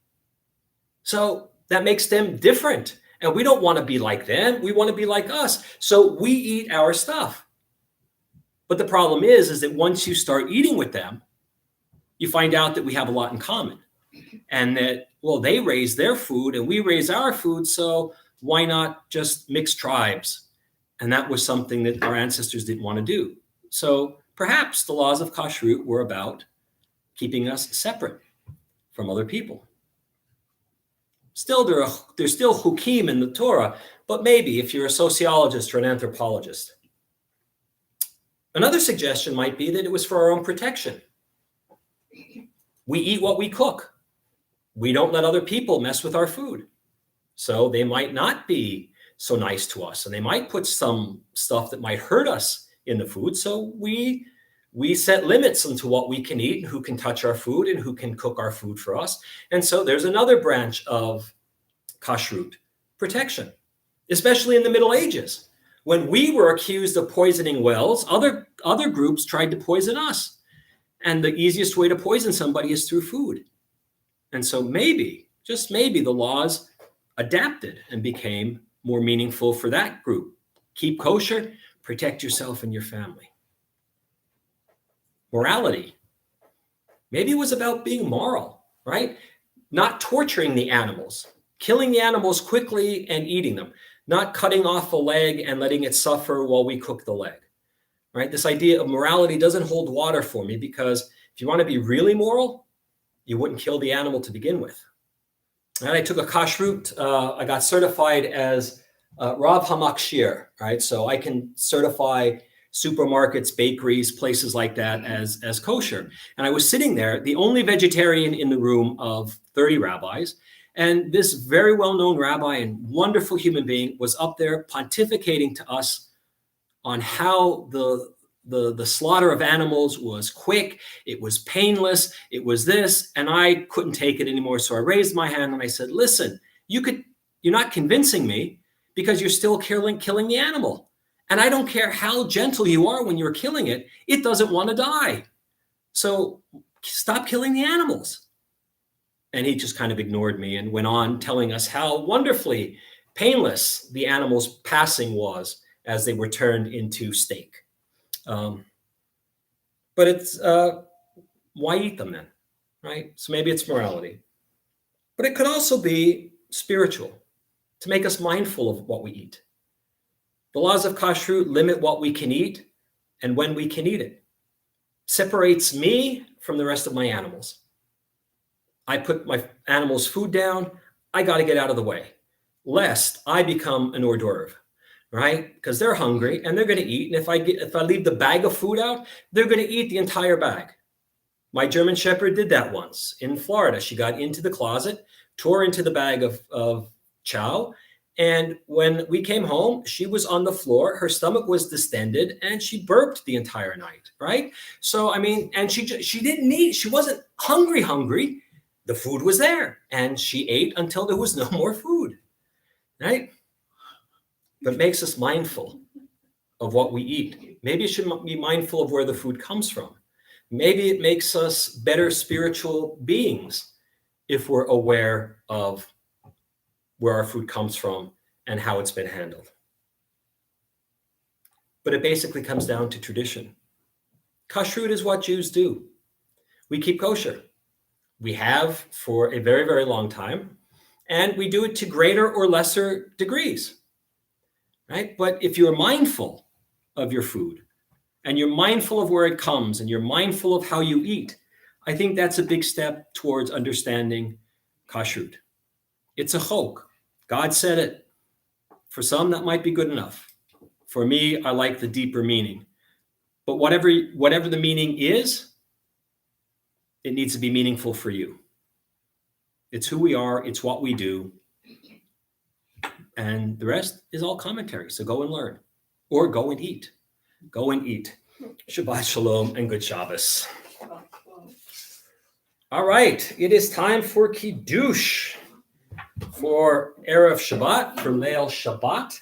So that makes them different. And we don't want to be like them. We want to be like us. So we eat our stuff. But the problem is that once you start eating with them, you find out that we have a lot in common. And that, well, they raise their food and we raise our food. So why not just mix tribes? And that was something that our ancestors didn't want to do. So perhaps the laws of Kashrut were about keeping us separate from other people. Still, there's still hukim in the Torah, but maybe if you're a sociologist or an anthropologist. Another suggestion might be that it was for our own protection. We eat what we cook. We don't let other people mess with our food. So they might not be so nice to us, and they might put some stuff that might hurt us in the food. So we set limits into what we can eat and who can touch our food and who can cook our food for us. And so there's another branch of kashrut, protection, especially in the Middle Ages. When we were accused of poisoning wells, other groups tried to poison us. And the easiest way to poison somebody is through food. And so maybe, just maybe, the laws adapted and became more meaningful for that group. Keep kosher, protect yourself and your family. Morality. Maybe it was about being moral, right? Not torturing the animals, killing the animals quickly and eating them, not cutting off a leg and letting it suffer while we cook the leg, right? This idea of morality doesn't hold water for me, because if you want to be really moral, you wouldn't kill the animal to begin with. And I took a kashrut. I got certified as Rav Hamakshir, right? So I can certify supermarkets, bakeries, places like that as kosher. And I was sitting there, the only vegetarian in the room of 30 rabbis. And this very well-known rabbi and wonderful human being was up there pontificating to us on how the slaughter of animals was quick, it was painless, it was this, and I couldn't take it anymore. So I raised my hand and I said, listen, you're not convincing me, because you're still killing the animal. And I don't care how gentle you are when you're killing it, it doesn't want to die. So stop killing the animals. And he just kind of ignored me and went on telling us how wonderfully painless the animal's passing was as they were turned into steak. But it's, why eat them then, right? So maybe it's morality. But it could also be spiritual, to make us mindful of what we eat. The laws of Kashrut limit what we can eat and when we can eat it. Separates me from the rest of my animals. I put my animals' food down. I got to get out of the way, lest I become an hors d'oeuvre, right? Because they're hungry and they're going to eat. And if I leave the bag of food out, they're going to eat the entire bag. My German Shepherd did that once in Florida. She got into the closet, tore into the bag of chow. And when we came home, she was on the floor. Her stomach was distended and she burped the entire night, right? So, I mean, and she didn't eat. She wasn't hungry. The food was there and she ate until there was no more food, right? But it makes us mindful of what we eat. Maybe it should be mindful of where the food comes from. Maybe it makes us better spiritual beings if we're aware of where our food comes from and how it's been handled. But it basically comes down to tradition. Kashrut is what Jews do. We keep kosher. We have for a very, very long time, and we do it to greater or lesser degrees, right? But if you're mindful of your food and you're mindful of where it comes and you're mindful of how you eat, I think that's a big step towards understanding kashrut. It's a chok. God said it. For some, that might be good enough. For me, I like the deeper meaning. But whatever the meaning is, it needs to be meaningful for you. It's who we are. It's what we do. And the rest is all commentary. So go and learn. Or go and eat. Go and eat. Shabbat Shalom and good Shabbos. All right. It is time for Kiddush. for Erev Shabbat, for Laos Shabbat.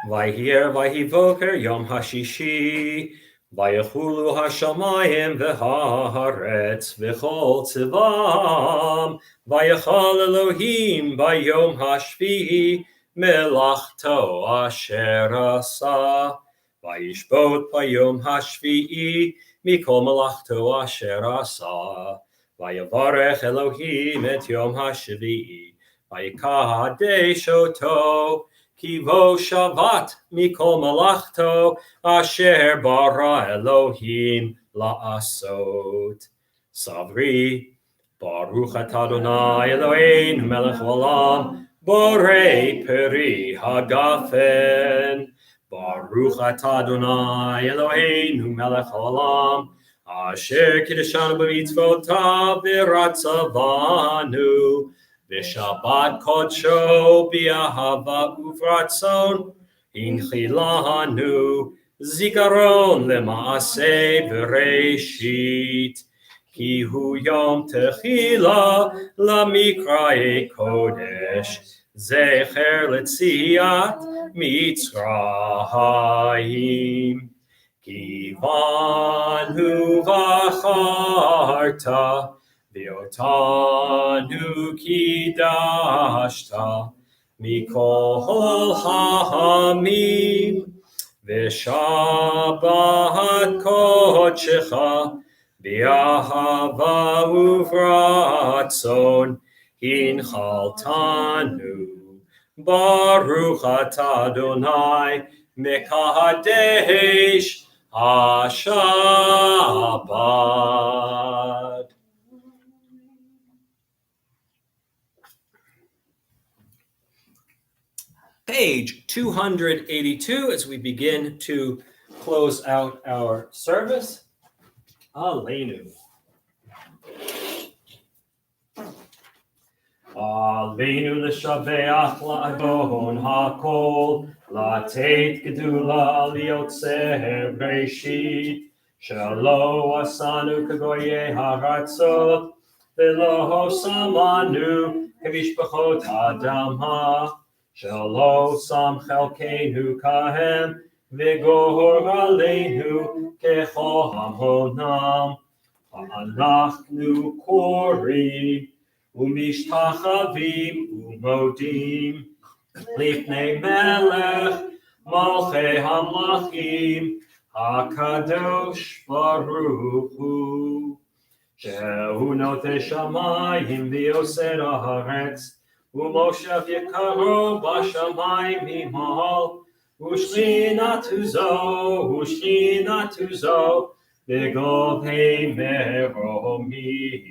Vayher vayhivoker Yom Hashishi, Vayachulu Hashamayim v'haaretz v'chol tzivam, Vayachal Elohim Bayom Hashvi'i melachto asher asa, Vayishbot Bayom Hashvi'i mikol melachto asher asa, Vayavarech Elohim et Yom Hashvi'i, Vayikadesh oto, Kivo Shabbat mikol malachto asher bara Elohim la'asot. Savri, Baruch atah Adonai Eloheinu melech olam, borei peri hagafen. Baruch atah Adonai Eloheinu melech olam, asher kiddushanu b'mitzvotav v'ratzavanu. V'shabbat kodsho b'ahava uvratzon hinchilanu zikaron lema'aseh bereshit ki hu yom techila lamikrae kodesh zecher letziat mitzrayim kivan hu v'acharta V'otanu kidashta mikol ha'amim v'shabbat kodshecha b'ahava uvratzon hinchaltanu Baruch atah Adonai mekadesh HaShabbat. Page 282 as we begin to close out our service. Aleinu. Aleinu l'shabeach la'adon ha'kol, la'teit gedula liotzer breshit, shelo asanu kagoye haratzot, v'lo samanu k'mishpachot adam ha. Shelo sam chelkeinu kahem, v'gohor aleinu kechol hamonam. Anachnu korim, umishtachavim umodim, lifnei melech malchei hamlachim, hakadosh baruch hu. Shehu notei shamayim v'yoser haaretz, Umoshav Yekaro Bashamayim Himal, Ushlina Tuzo, Begov Hei Meromim,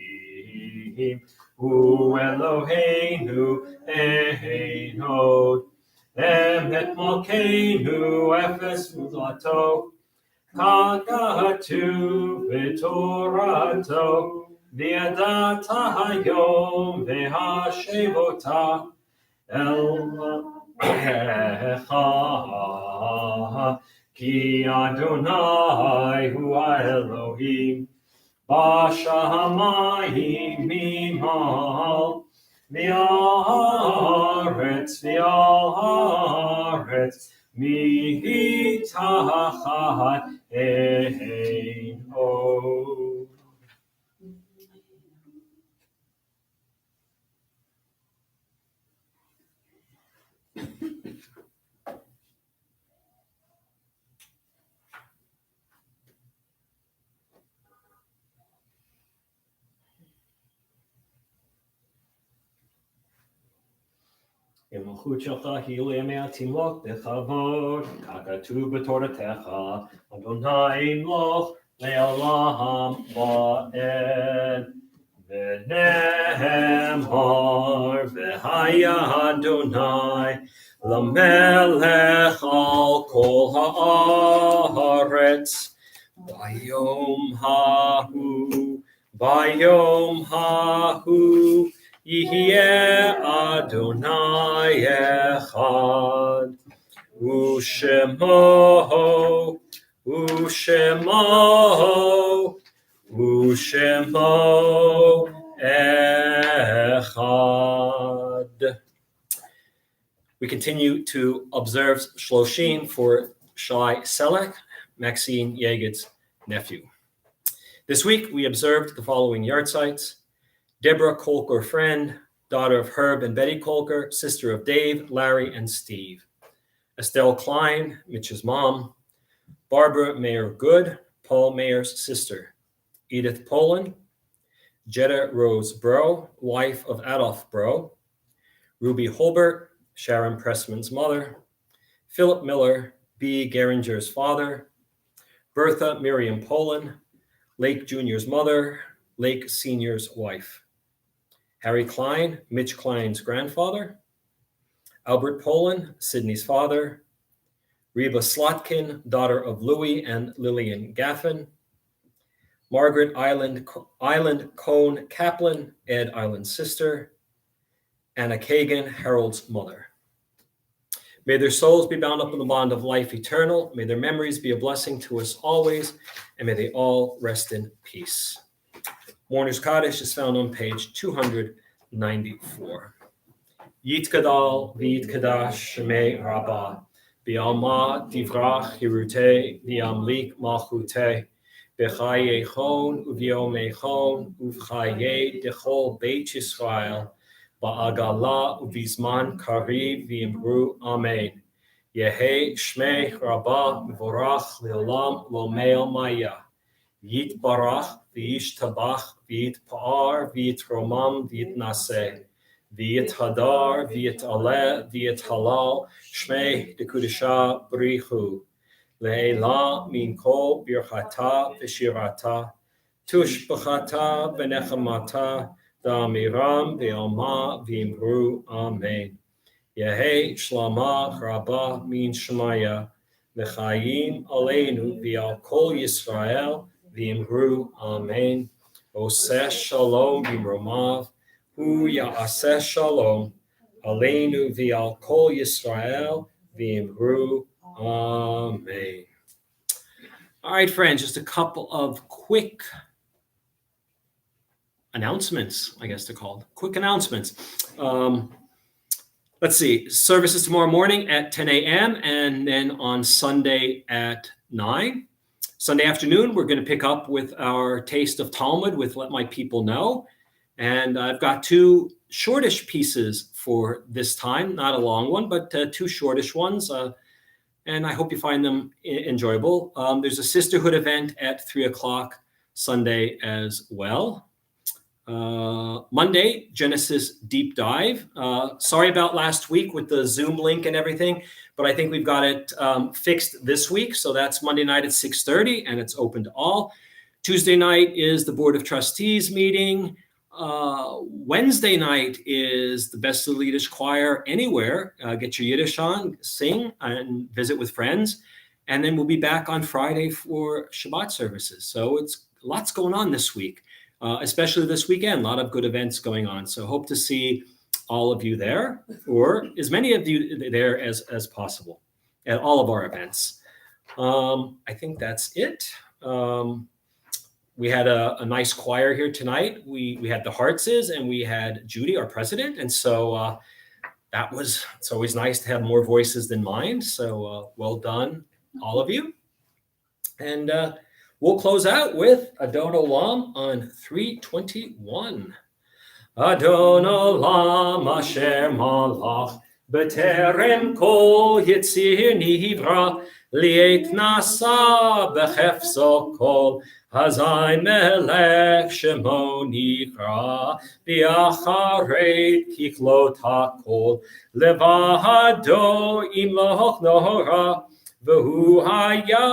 Hu Eloheinu Einod, Emet Malkeinu Efes Mulato, Kagatu V'Torato, V'yadat hayom v'hashevota Elecha ki Adonai hu Elohim b'shamayim mimal v'aretz mitachat einod. Imachut shelcha hilu yemei timloch bechavod, kakatu b'toratecha, Adonai imloch le'olam ba'ed. V'nehemar v'haya Adonai l'melech al kol ha'aretz, Bayom hahu Bayom hahu Yihye Adonai Echad Ushemo Echad. We continue to observe Shloshim for Shai Selek, Maxine Yeged's nephew. This week, we observed the following yahrzeits: Deborah Kolker Friend, daughter of Herb and Betty Kolker, sister of Dave, Larry, and Steve. Estelle Klein, Mitch's mom. Barbara Mayer Good, Paul Mayer's sister. Edith Poland. Jetta Rose Bro, wife of Adolf Bro. Ruby Holbert, Sharon Pressman's mother. Philip Miller, B. Geringer's father. Bertha Miriam Poland, Lake Jr.'s mother, Lake Sr.'s wife. Harry Klein, Mitch Klein's grandfather. Albert Poland, Sydney's father. Reba Slotkin, daughter of Louis and Lillian Gaffin. Margaret Island Cohn Kaplan, Ed Island's sister. Anna Kagan, Harold's mother. May their souls be bound up in the bond of life eternal. May their memories be a blessing to us always, and may they all rest in peace. Mourner's Kaddish is found on page 294. Yitkadal v'yitkadash shemei Rabbi, b'alma divrach hirute, b'amlik malchute, b'chayechon uv'yomechon, uv'chaye dechol beit Yisrael, ba'agala uv'izman kariv v'imru amen. Yehe shmei Rabba v'vorach le'olam lo me'el maya. Yitbarach v'yishtabach v'yitpa'ar v'yitromam v'yitnaseh. V'yithadar, v'yit'aleh, v'yithalal, shmei dekudesha brichu. Le'ela min kol birchata v'shirata, tushbachata v'nechamata, da'amiram v'alma v'imru amen. Yehe shlama rabba min shemaya, v'chayim aleinu v'al kol Yisrael v'imru amen. Oseh shalom b'mromav, Hu ya'aseh shalom, aleinu v'al kol Yisrael v'imru amen. All right, friends, just a couple of quick announcements, I guess they're called. Quick announcements. Let's see, services tomorrow morning at 10 a.m. and then on Sunday at 9. Sunday afternoon, we're going to pick up with our Taste of Talmud with Let My People Know. And I've got two shortish pieces for this time, not a long one, but two shortish ones. And I hope you find them enjoyable. There's a sisterhood event at 3 o'clock Sunday as well. Monday, Genesis Deep Dive. Sorry about last week with the Zoom link and everything, but I think we've got it fixed this week. So that's Monday night at 6:30, and it's open to all. Tuesday night is the Board of Trustees meeting. Wednesday night is the Best of the Yiddish Choir anywhere. Get your Yiddish on, sing, and visit with friends. And then we'll be back on Friday for Shabbat services. So it's lots going on this week, especially this weekend. A lot of good events going on. So hope to see all of you there, or as many of you there as possible at all of our events. I think that's it. We had a nice choir here tonight. We had the Hartzes and we had Judy, our president. And so it's always nice to have more voices than mine. So well done, all of you. And we'll close out with Adon Olam on 321. Adon Olam Asher Malach B'terem Kol Yitzir Nivra Liet Nasa B'chefzo Kol Hazai Melech Shemo Nikra V'acharei Kiklot HaKol Levahado Imloch Nohora V'hu Haya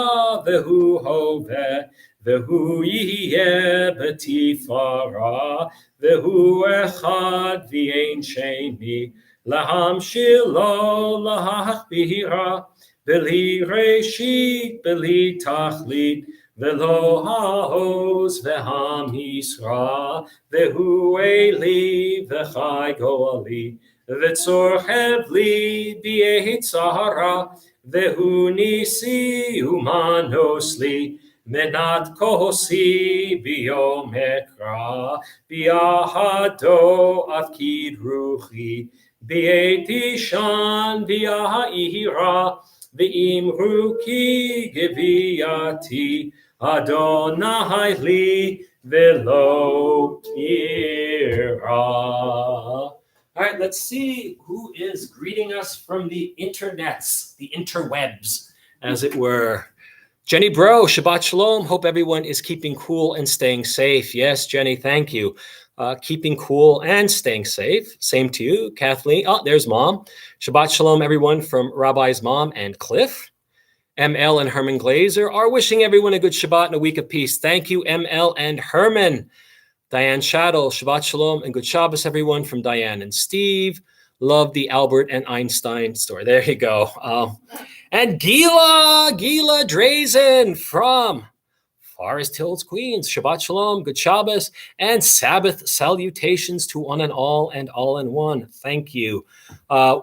V'hu Hoveh V'hu Yiyeh B'tifara V'hu Echad V'ein Sheni Lahamshir Lo Lahachbira B'li Reshit B'li Tachlit Velo ha'oz ve'hamisra, vehu eli v'chai goali, v'tzorchev li b'yehitzahara, vehu nisi umanos li, menat kosi biomekra, biahado avkid ruchi, bieti shan biahira, v'imru ki geviati, Adonai li velo ira. All right, let's see who is greeting us from the internets, the interwebs, as it were. Jenny Bro, Shabbat Shalom. Hope everyone is keeping cool and staying safe. Yes, Jenny, thank you. Keeping cool and staying safe. Same to you, Kathleen. Oh, there's Mom. Shabbat Shalom, everyone, from Rabbi's mom and Cliff. ML and Herman Glazer are wishing everyone a good Shabbat and a week of peace. Thank you, ML and Herman. Diane Shaddle, Shabbat Shalom and good Shabbos, everyone, from Diane and Steve. Love the Albert and Einstein story. There you go. And Gila Drazen from Forest Hills, Queens. Shabbat Shalom, good Shabbos, and Sabbath salutations to one and all in one. Thank you.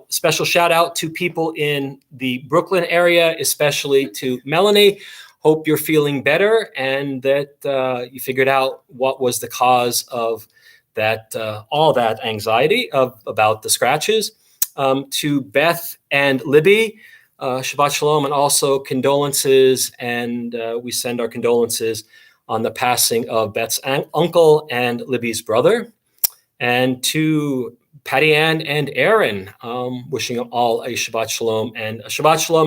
Special shout out to people in the Brooklyn area, especially to Melanie. Hope you're feeling better and that you figured out what was the cause of that, all that anxiety about the scratches. To Beth and Libby, Shabbat Shalom, and also condolences, and we send our condolences on the passing of Beth's uncle and Libby's brother. And to Patty Ann and Aaron, wishing them all a Shabbat Shalom and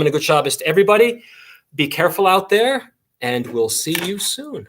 a good Shabbos to everybody. Be careful out there, and we'll see you soon.